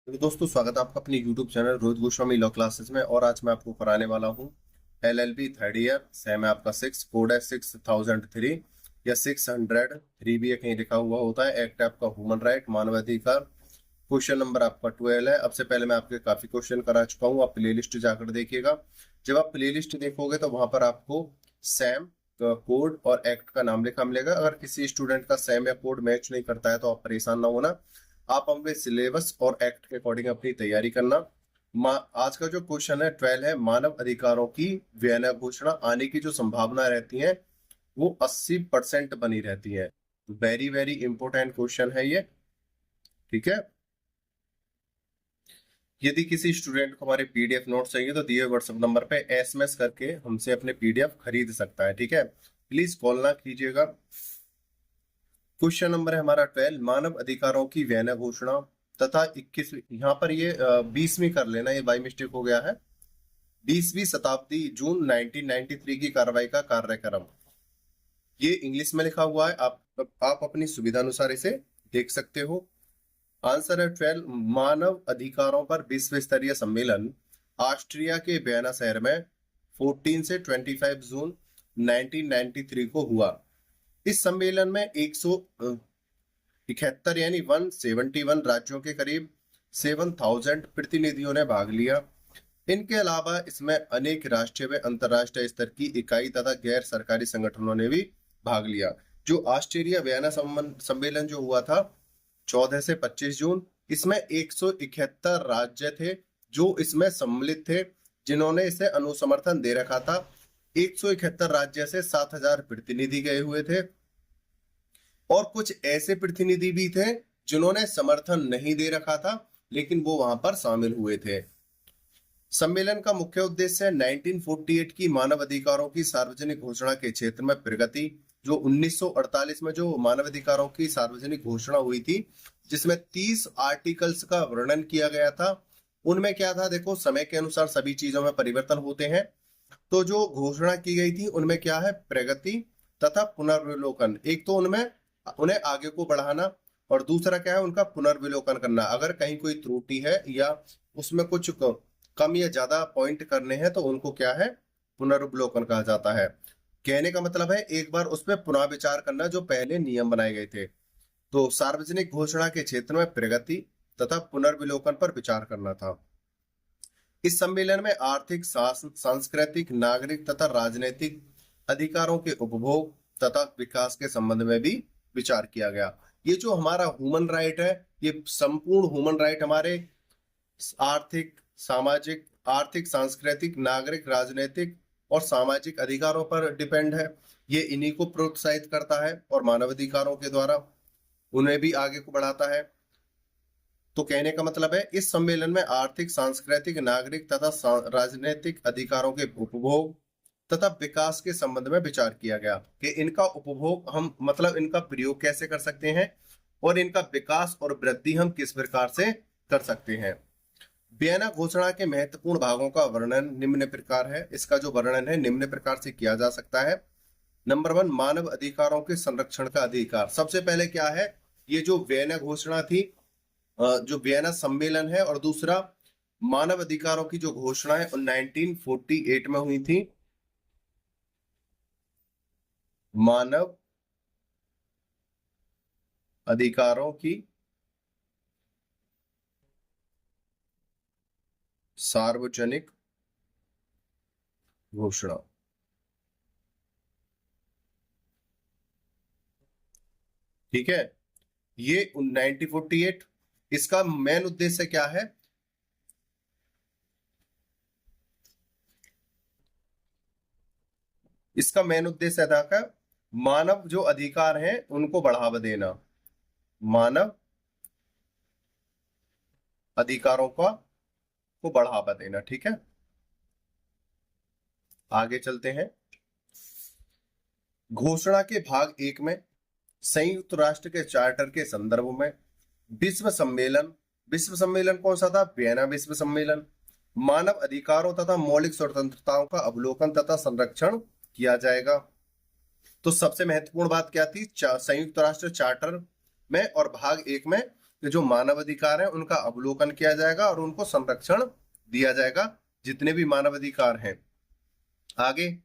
तो दोस्तों, स्वागत है आपका अपने YouTube channel Rohit Goswami law classes में। और आज मैं आपको कराने वाला हूँ LLB थर्ड ईयर। सेम है आपका 6, कोड है 6003 या 603 भी है, कहीं लिखा हुआ होता है। एक्ट है आपका ह्यूमन राइट, मानवाधिकार। क्वेश्चन नंबर आपका 12 है। अब से पहले मैं आपके काफी क्वेश्चन करा चुका हूँ, आप प्ले लिस्ट जाकर देखिएगा। जब आप प्ले लिस्ट देखोगे तो वहां पर आपको सैम कोड और एक्ट का नाम लिखा मिलेगा। अगर किसी स्टूडेंट का सैम या कोड मैच नहीं करता है तो आप परेशान ना होना, आप अपने सिलेबस और एक्ट के अकॉर्डिंग अपनी तैयारी करना। आज का जो क्वेश्चन है 12 है, मानव अधिकारों की वियना घोषणा आने की जो संभावना रहती है वो 80% बनी रहती है। वेरी वेरी इंपॉर्टेंट क्वेश्चन है ये, ठीक है। यदि किसी स्टूडेंट को हमारे पीडीएफ नोट चाहिए तो दिए व्हाट्सएप नंबर पे एसएमएस करके हमसे अपने पीडीएफ खरीद सकता है, ठीक है। प्लीज कॉल ना कीजिएगा। क्वेश्चन नंबर है हमारा 12, मानव अधिकारों की वियना घोषणा तथा 21, यहाँ पर ये 20वीं कर लेना, ये बाई मिस्टेक हो गया है। 20वीं शताब्दी जून 1993 की कार्रवाई का कार्यक्रम, ये इंग्लिश में लिखा हुआ है, आप अपनी सुविधा अनुसार इसे देख सकते हो। आंसर है 12, मानव अधिकारों पर विश्व स्तरीय सम्मेलन ऑस्ट्रिया के वियना शहर में 14 से 25 जून 1993 को हुआ। इस सम्मेलन में 171 यानी 171 राज्यों के करीब 7000 प्रतिनिधियों ने भाग लिया। इनके अलावा इसमें अनेक राष्ट्रीय व अंतर्राष्ट्रीय स्तर की इकाई तथा गैर सरकारी संगठनों ने भी भाग लिया। जो ऑस्ट्रेलिया वियना सम्मेलन जो हुआ था 14 से 25 जून, इसमें 171 राज्य थे जो इसमें सम्मिलित थे, जिन्होंने इसे अनुसमर्थन दे रखा था। 171 राज्य से 7000 प्रतिनिधि गए हुए थे और कुछ ऐसे प्रतिनिधि भी थे जिन्होंने समर्थन नहीं दे रखा था लेकिन वो वहां पर शामिल हुए थे। सम्मेलन का मुख्य उद्देश्य है 1948 की मानव अधिकारों की सार्वजनिक घोषणा के क्षेत्र में प्रगति। जो 1948 में जो मानव अधिकारों की सार्वजनिक घोषणा हुई थी, जिसमें 30 आर्टिकल्स का वर्णन किया गया था, उनमें क्या था, देखो समय के अनुसार सभी चीजों में परिवर्तन होते हैं। तो जो घोषणा की गई थी उनमें क्या है, प्रगति तथा पुनर्विलोकन। एक तो उनमें उन्हें आगे को बढ़ाना और दूसरा क्या है, उनका पुनर्विलोकन करना। अगर कहीं कोई त्रुटि है या उसमें कुछ कम या ज्यादा पॉइंट करने हैं तो उनको क्या है, पुनर्विलोकन कहा जाता है। कहने का मतलब है एक बार उस पर पुनः विचार करना जो पहले नियम बनाए गए थे। तो सार्वजनिक घोषणा के क्षेत्र में प्रगति तथा पुनर्विलोकन पर विचार करना था। इस सम्मेलन में आर्थिक, सांस्कृतिक, नागरिक तथा राजनीतिक अधिकारों के उपभोग तथा विकास के संबंध में भी विचार किया गया। ये जो हमारा ह्यूमन राइट है, ये संपूर्ण ह्यूमन राइट हमारे आर्थिक, सामाजिक, आर्थिक, सांस्कृतिक, नागरिक, राजनीतिक और सामाजिक अधिकारों पर डिपेंड है। ये इन्हीं को प्रोत्साहित करता है और मानव अधिकारों के द्वारा उन्हें भी आगे को बढ़ाता है। तो कहने का मतलब है इस सम्मेलन में आर्थिक, सांस्कृतिक, नागरिक तथा राजनीतिक अधिकारों के उपभोग तथा विकास के संबंध में विचार किया गया कि इनका उपभोग हम मतलब इनका प्रयोग कैसे कर सकते हैं और इनका विकास और वृद्धि हम किस प्रकार से कर सकते हैं। वियना घोषणा के महत्वपूर्ण भागों का वर्णन निम्न प्रकार है। इसका जो वर्णन है निम्न प्रकार से किया जा सकता है। नंबर 1, मानव अधिकारों के संरक्षण का अधिकार। सबसे पहले क्या है, ये जो वियना घोषणा थी, जो वियना सम्मेलन है, और दूसरा मानव अधिकारों की जो घोषणा है 1948 में हुई थी। मानव अधिकारों की सार्वजनिक घोषणा, ठीक है। ये 1948, इसका मेन उद्देश्य क्या है, इसका मेन उद्देश्य था का मानव जो अधिकार हैं उनको बढ़ावा देना, मानव अधिकारों का को बढ़ावा देना, ठीक है। आगे चलते हैं। घोषणा के भाग 1 में संयुक्त राष्ट्र के चार्टर के संदर्भ में विश्व सम्मेलन, विश्व सम्मेलन कौन सा था, वियना विश्व सम्मेलन, मानव अधिकारों तथा मौलिक स्वतंत्रताओं का अवलोकन तथा संरक्षण किया जाएगा। तो सबसे महत्वपूर्ण बात क्या थी, संयुक्त राष्ट्र चार्टर में और भाग 1 में कि जो मानव अधिकार है उनका अवलोकन किया जाएगा और उनको संरक्षण दिया जाएगा, जितने भी मानव अधिकार हैं। आगे,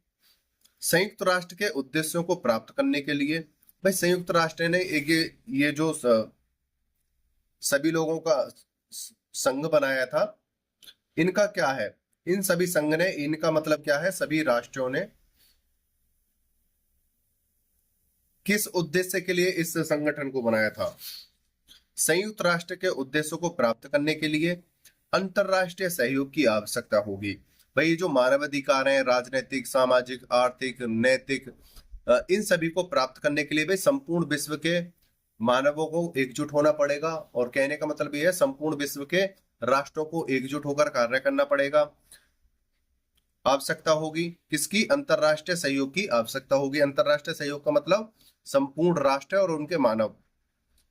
संयुक्त राष्ट्र के उद्देश्यों को प्राप्त करने के लिए, भाई संयुक्त राष्ट्र ने एक ये जो सभी लोगों का संघ बनाया था, इनका क्या है, इन सभी संघ ने, इनका मतलब क्या है, सभी राष्ट्रों ने किस उद्देश्य के लिए इस संगठन को बनाया था? संयुक्त राष्ट्र के उद्देश्यों को प्राप्त करने के लिए अंतरराष्ट्रीय सहयोग की आवश्यकता होगी। भाई ये जो मानव अधिकार हैं, राजनीतिक, सामाजिक, आर्थिक, नैतिक, इन सभी को प्राप्त करने के लिए भाई संपूर्ण विश्व के मानवों को एकजुट होना पड़ेगा। और कहने का मतलब ये है, संपूर्ण विश्व के राष्ट्रों को एकजुट होकर कार्य करना पड़ेगा। आवश्यकता होगी किसकी? अंतरराष्ट्रीय सहयोग की आवश्यकता होगी। अंतरराष्ट्रीय सहयोग का मतलब संपूर्ण राष्ट्र और उनके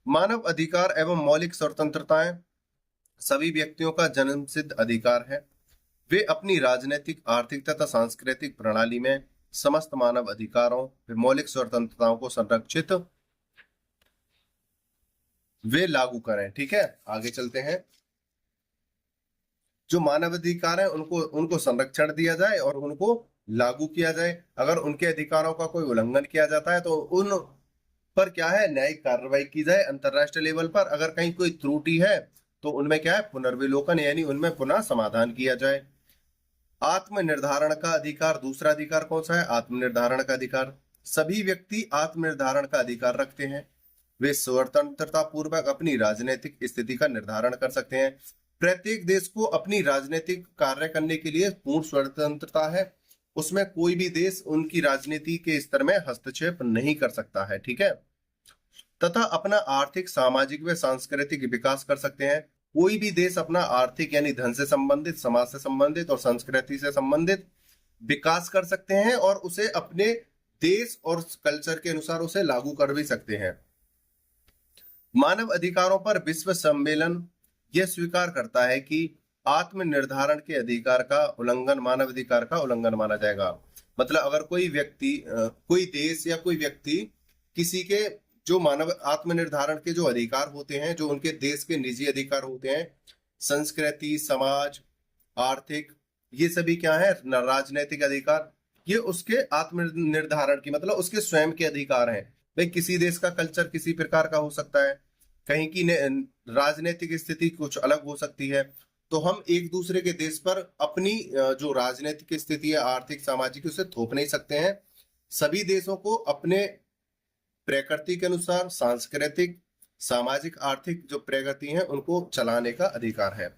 मानव अधिकार एवं मौलिक स्वतंत्रताएं सभी व्यक्तियों का जन्मसिद्ध अधिकार है। वे अपनी राजनीतिक, आर्थिक तथा सांस्कृतिक प्रणाली में समस्त मानव अधिकारों व मौलिक स्वतंत्रताओं को संरक्षित वे लागू करें। ठीक है, आगे चलते हैं। जो मानव अधिकार है उनको संरक्षण दिया जाए और उनको लागू किया जाए। अगर उनके अधिकारों का कोई उल्लंघन किया जाता है तो उन पर क्या है, न्यायिक कार्रवाई की जाए अंतरराष्ट्रीय लेवल पर। अगर कहीं कोई त्रुटि है तो उनमें क्या है, पुनर्विलोकन, यानी उनमें पुनः समाधान किया जाए। आत्मनिर्धारण का अधिकार, दूसरा अधिकार कौन सा है? आत्मनिर्धारण का अधिकार। सभी व्यक्ति आत्मनिर्धारण का अधिकार रखते हैं। वे स्वतंत्रता पूर्वक अपनी राजनीतिक स्थिति का निर्धारण कर सकते हैं। प्रत्येक देश को अपनी राजनीतिक कार्य करने के लिए पूर्ण स्वतंत्रता है। उसमें कोई भी देश उनकी राजनीति के स्तर में हस्तक्षेप नहीं कर सकता है। ठीक है, तथा अपना आर्थिक, सामाजिक व सांस्कृतिक विकास कर सकते हैं। कोई भी देश अपना आर्थिक यानी धन से संबंधित, समाज से संबंधित और संस्कृति से संबंधित विकास कर सकते हैं और उसे अपने देश और कल्चर के अनुसार उसे लागू कर भी सकते हैं। मानव अधिकारों पर विश्व सम्मेलन यह स्वीकार करता है कि आत्मनिर्धारण के अधिकार का उल्लंघन मानव अधिकार का उल्लंघन माना जाएगा। मतलब अगर कोई व्यक्ति, कोई देश या कोई व्यक्ति किसी के जो मानव आत्मनिर्धारण के जो अधिकार होते हैं, जो उनके देश के निजी अधिकार होते हैं, संस्कृति, समाज, आर्थिक, ये सभी क्या है, राजनीतिक अधिकार, ये उसके आत्मनिर्धारण की मतलब उसके स्वयं के अधिकार हैं। भाई किसी देश का कल्चर किसी प्रकार का हो सकता है, कहीं की राजनीतिक स्थिति कुछ अलग हो सकती है, तो हम एक दूसरे के देश पर अपनी जो राजनीतिक स्थिति है, आर्थिक, सामाजिक, उसे थोप नहीं सकते हैं। सभी देशों को अपने प्रकृति के अनुसार सांस्कृतिक, सामाजिक, आर्थिक जो प्रगति है उनको चलाने का अधिकार है।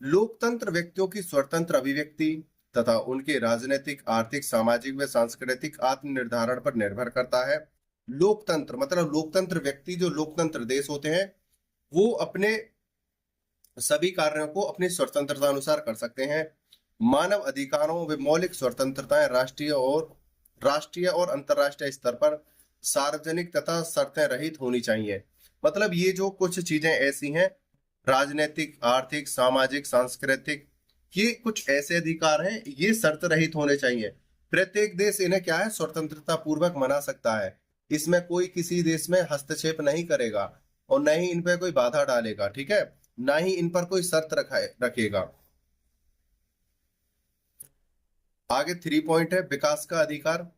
लोकतंत्र व्यक्तियों की स्वतंत्र अभिव्यक्ति तथा उनके राजनीतिक, आर्थिक, सामाजिक व सांस्कृतिक आत्मनिर्धारण पर निर्भर करता है। लोकतंत्र मतलब लोकतंत्र व्यक्ति, जो लोकतंत्र देश होते हैं, वो अपने सभी कार्यों को अपनी स्वतंत्रता अनुसार कर सकते हैं। मानव अधिकारों व मौलिक स्वतंत्रताएं राष्ट्रीय और अंतरराष्ट्रीय स्तर पर सार्वजनिक तथा शर्तें रहित होनी चाहिए। मतलब ये जो कुछ चीजें ऐसी हैं, राजनीतिक, आर्थिक, सामाजिक, सांस्कृतिक, ये कुछ ऐसे अधिकार हैं, ये शर्त रहित होने चाहिए। प्रत्येक देश इन्हें क्या है, स्वतंत्रता पूर्वक मना सकता है। इसमें कोई किसी देश में हस्तक्षेप नहीं करेगा और न ही इन पर कोई बाधा डालेगा। ठीक है, ना ही इन पर कोई शर्त रखेगा। आगे 3 पॉइंट है, विकास का अधिकार।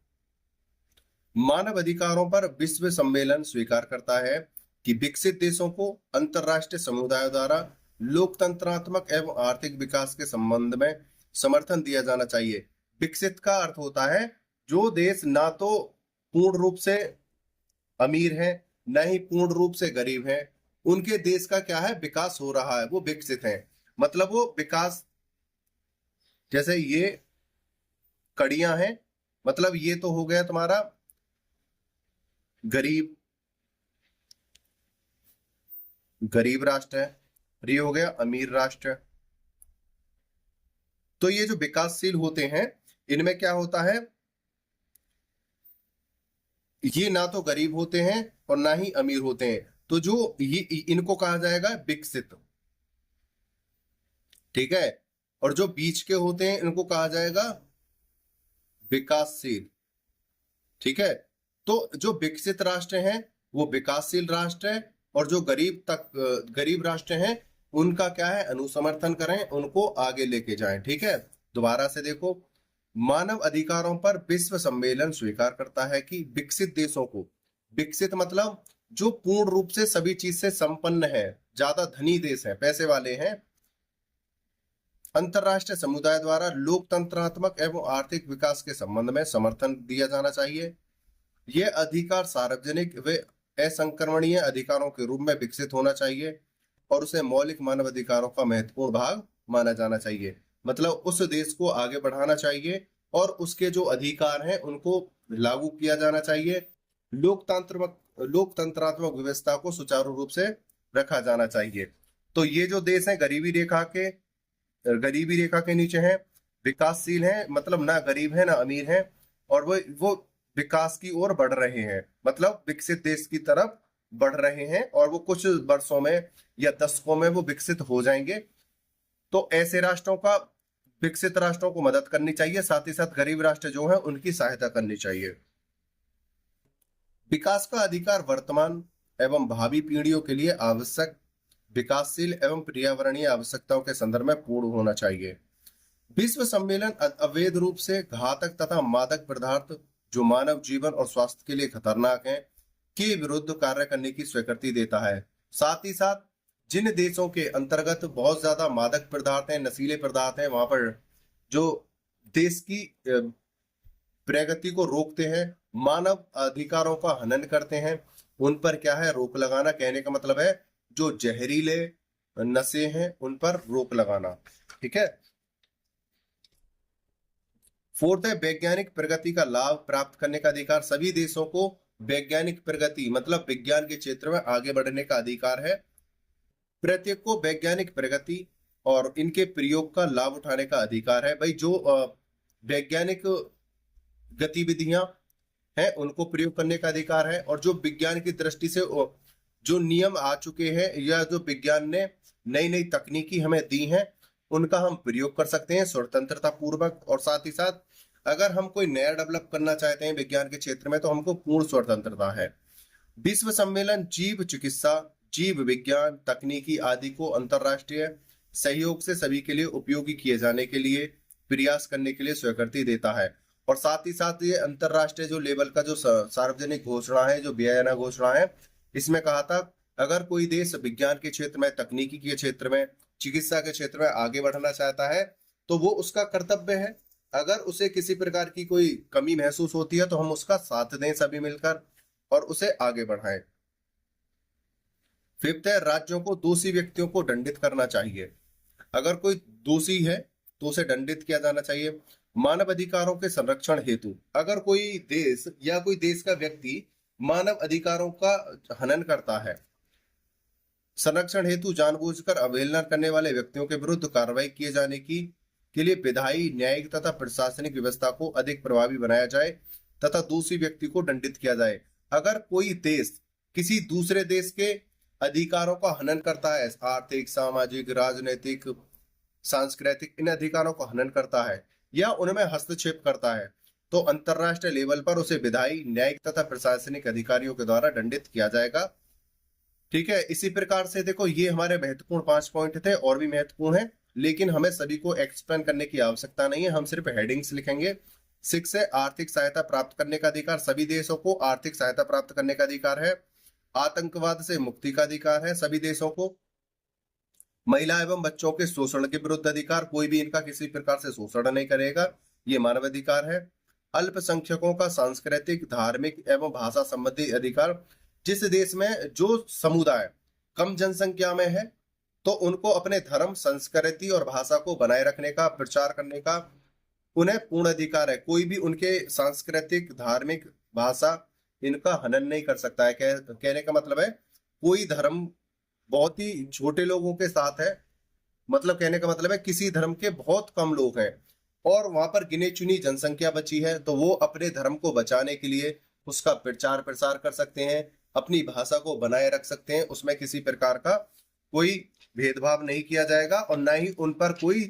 मानव अधिकारों पर विश्व सम्मेलन स्वीकार करता है कि विकसित देशों को अंतरराष्ट्रीय समुदाय द्वारा लोकतंत्रात्मक एवं आर्थिक विकास के संबंध में समर्थन दिया जाना चाहिए। विकसित का अर्थ होता है जो देश ना तो पूर्ण रूप से अमीर है, न ही पूर्ण रूप से गरीब है, उनके देश का क्या है, विकास हो रहा है, वो विकसित है। मतलब वो विकास, जैसे ये कड़ियां हैं, मतलब ये तो हो गया तुम्हारा गरीब राष्ट्र है, और ये हो गया अमीर राष्ट्र। तो ये जो विकासशील होते हैं, इनमें क्या होता है, ये ना तो गरीब होते हैं और ना ही अमीर होते हैं, तो जो ये इनको कहा जाएगा विकसित। ठीक है, और जो बीच के होते हैं इनको कहा जाएगा विकासशील। ठीक है, तो जो विकसित राष्ट्र हैं वो विकासशील राष्ट्र है और जो गरीब राष्ट्र हैं उनका क्या है, अनुसमर्थन करें, उनको आगे लेके जाएं। ठीक है, दोबारा से देखो, मानव अधिकारों पर विश्व सम्मेलन स्वीकार करता है कि विकसित देशों को, विकसित मतलब जो पूर्ण रूप से सभी चीज से संपन्न है, ज्यादा धनी देश है, पैसे वाले हैं, अंतरराष्ट्रीय समुदाय द्वारा लोकतंत्रात्मक एवं आर्थिक विकास के संबंध में समर्थन दिया जाना चाहिए। यह अधिकार सार्वजनिक व असंक्रमणीय अधिकारों के रूप में विकसित होना चाहिए और उसे मौलिक मानव अधिकारों का महत्वपूर्ण भाग माना जाना चाहिए। मतलब उस देश को आगे बढ़ाना चाहिए और उसके जो अधिकार हैं उनको लागू किया जाना चाहिए। लोकतंत्रात्मक व्यवस्था को सुचारू रूप से रखा जाना चाहिए। तो ये जो देश है गरीबी रेखा के नीचे हैं, विकासशील हैं, मतलब ना गरीब है ना अमीर है, और वो विकास की ओर बढ़ रहे हैं, मतलब विकसित देश की तरफ बढ़ रहे हैं, और वो कुछ वर्षों में या दशकों में वो विकसित हो जाएंगे। तो ऐसे राष्ट्रों का, विकसित राष्ट्रों को मदद करनी चाहिए, साथ ही साथ गरीब राष्ट्र जो है उनकी सहायता करनी चाहिए। विकास का अधिकार वर्तमान एवं भावी पीढ़ियों के लिए आवश्यक विकासशील एवं पर्यावरणीय आवश्यकताओं के संदर्भ में पूर्ण होना चाहिए। विश्व सम्मेलन अवैध रूप से घातक तथा मादक पदार्थ जो मानव जीवन और स्वास्थ्य के लिए खतरनाक हैं के विरुद्ध कार्य करने की स्वीकृति देता है। साथ ही साथ जिन देशों के अंतर्गत बहुत ज्यादा मादक पदार्थ हैं, नशीले पदार्थ हैं, वहां पर जो देश की प्रगति को रोकते हैं, मानव अधिकारों का हनन करते हैं, उन पर क्या है, रोक लगाना। कहने का मतलब है जो जहरीले नशे हैं उन पर रोक लगाना। ठीक है। फोर्थ है वैज्ञानिक प्रगति का लाभ प्राप्त करने का अधिकार। सभी देशों को वैज्ञानिक प्रगति मतलब विज्ञान के क्षेत्र में आगे बढ़ने का अधिकार है। प्रत्येक को वैज्ञानिक प्रगति और इनके प्रयोग का लाभ उठाने का अधिकार है। भाई जो वैज्ञानिक गतिविधियां हैं उनको प्रयोग करने का अधिकार है, और जो विज्ञान की दृष्टि से जो नियम आ चुके हैं या जो विज्ञान ने नई नई तकनीकी हमें दी हैं उनका हम प्रयोग कर सकते हैं स्वतंत्रता पूर्वक। और साथ ही साथ अगर हम कोई नया डेवलप करना चाहते हैं विज्ञान के क्षेत्र में तो हमको पूर्ण स्वतंत्रता है। विश्व सम्मेलन जीव चिकित्सा, जीव विज्ञान, तकनीकी आदि को अंतरराष्ट्रीय सहयोग से सभी के लिए उपयोगी किए जाने के लिए प्रयास करने के लिए स्वीकृति देता है। और साथ ही साथ ये अंतरराष्ट्रीय जो लेवल का जो सार्वजनिक घोषणा है, जो वियना घोषणा है, इसमें कहा था अगर कोई देश विज्ञान के क्षेत्र में, तकनीकी के क्षेत्र में, चिकित्सा के क्षेत्र में आगे बढ़ना चाहता है तो वो उसका कर्तव्य है। अगर उसे किसी प्रकार की कोई कमी महसूस होती है तो हम उसका साथ दें सभी मिलकर और उसे आगे बढ़ाएं। फिफ्थ है राज्यों को दोषी व्यक्तियों को दंडित करना चाहिए। अगर कोई दोषी है तो उसे दंडित किया जाना चाहिए। मानव अधिकारों के संरक्षण हेतु अगर कोई देश या कोई देश का व्यक्ति मानव अधिकारों का हनन करता है, संरक्षण हेतु जानबूझकर अवहेलना करने वाले व्यक्तियों के विरुद्ध कार्रवाई किए जाने के लिए विधायी, न्यायिक तथा प्रशासनिक व्यवस्था को अधिक प्रभावी बनाया जाए तथा दोषी व्यक्ति को दंडित किया जाए। अगर कोई देश किसी दूसरे देश के अधिकारों का हनन करता है, आर्थिक, सामाजिक, राजनीतिक, सांस्कृतिक, इन अधिकारों का हनन करता है या उनमें हस्तक्षेप करता है तो अंतरराष्ट्रीय लेवल पर उसे विधायी, न्यायिक तथा प्रशासनिक अधिकारियों के द्वारा दंडित किया जाएगा। ठीक है। इसी प्रकार से देखो ये हमारे महत्वपूर्ण 5 पॉइंट थे, और भी महत्वपूर्ण है लेकिन हमें सभी को एक्सप्लेन करने की आवश्यकता नहीं है, हम सिर्फ हेडिंग्स लिखेंगे। 6 है आर्थिक सहायता प्राप्त करने का अधिकार। सभी देशों को आर्थिक सहायता प्राप्त करने का अधिकार है। आतंकवाद से मुक्ति का अधिकार है सभी देशों को। महिला एवं बच्चों के शोषण के विरुद्ध अधिकार, कोई भी इनका किसी प्रकार से शोषण नहीं करेगा, ये मानव अधिकार है। अल्पसंख्यकों का सांस्कृतिक, धार्मिक एवं भाषा संबंधी अधिकार। जिस देश में जो समुदाय कम जनसंख्या में है तो उनको अपने धर्म, संस्कृति और भाषा को बनाए रखने का, प्रचार करने का उन्हें पूर्ण अधिकार है। कोई भी उनके सांस्कृतिक, धार्मिक, भाषा इनका हनन नहीं कर सकता है। कहने का मतलब है कोई धर्म बहुत ही छोटे लोगों के साथ है, मतलब कहने का मतलब है किसी धर्म के बहुत कम लोग हैं और वहां पर गिने चुनी जनसंख्या बची है तो वो अपने धर्म को बचाने के लिए उसका प्रचार प्रसार कर सकते हैं, अपनी भाषा को बनाए रख सकते हैं। उसमें किसी प्रकार का कोई भेदभाव नहीं किया जाएगा और ना ही उन पर कोई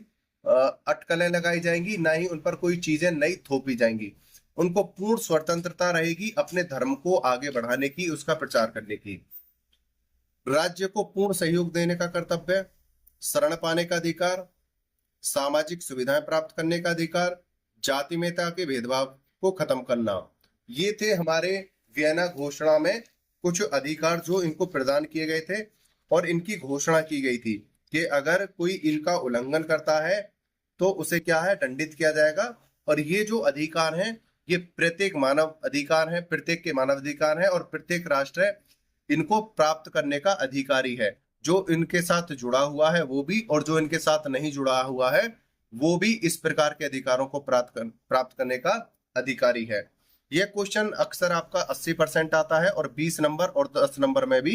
अटकलें लगाई जाएंगी, ना ही उन पर कोई चीजें नई थोपी जाएंगी। उनको पूर्ण स्वतंत्रता रहेगी अपने धर्म को आगे बढ़ाने की, उसका प्रचार करने की। राज्य को पूर्ण सहयोग देने का कर्तव्य, शरण पाने का अधिकार, सामाजिक सुविधाएं प्राप्त करने का अधिकार, जातिमेता के भेदभाव को खत्म करना। ये थे हमारे वियना घोषणा में कुछ अधिकार जो इनको प्रदान किए गए थे और इनकी घोषणा की गई थी कि अगर कोई इनका उल्लंघन करता है तो उसे क्या है, दंडित किया जाएगा। और ये जो अधिकार हैं ये प्रत्येक मानव अधिकार है, प्रत्येक के मानव अधिकार है और प्रत्येक राष्ट्र इनको प्राप्त करने का अधिकारी है। जो इनके साथ जुड़ा हुआ है वो भी, और जो इनके साथ नहीं जुड़ा हुआ है वो भी इस प्रकार के अधिकारों को प्राप्त करने का अधिकारी है। यह क्वेश्चन अक्सर आपका 80% आता है और 20 नंबर और 10 नंबर में भी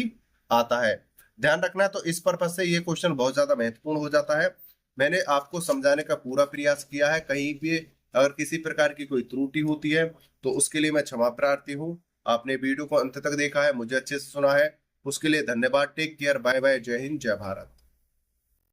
आता है। ध्यान रखना, तो इस पर्पज से ये क्वेश्चन बहुत ज्यादा महत्वपूर्ण हो जाता है। मैंने आपको समझाने का पूरा प्रयास किया है। कहीं भी अगर किसी प्रकार की कोई त्रुटि होती है तो उसके लिए मैं क्षमा प्रार्थी हूँ। आपने वीडियो को अंत तक देखा है, मुझे अच्छे से सुना है, उसके लिए धन्यवाद। टेक केयर, बाय बाय, जय हिंद, जय भारत।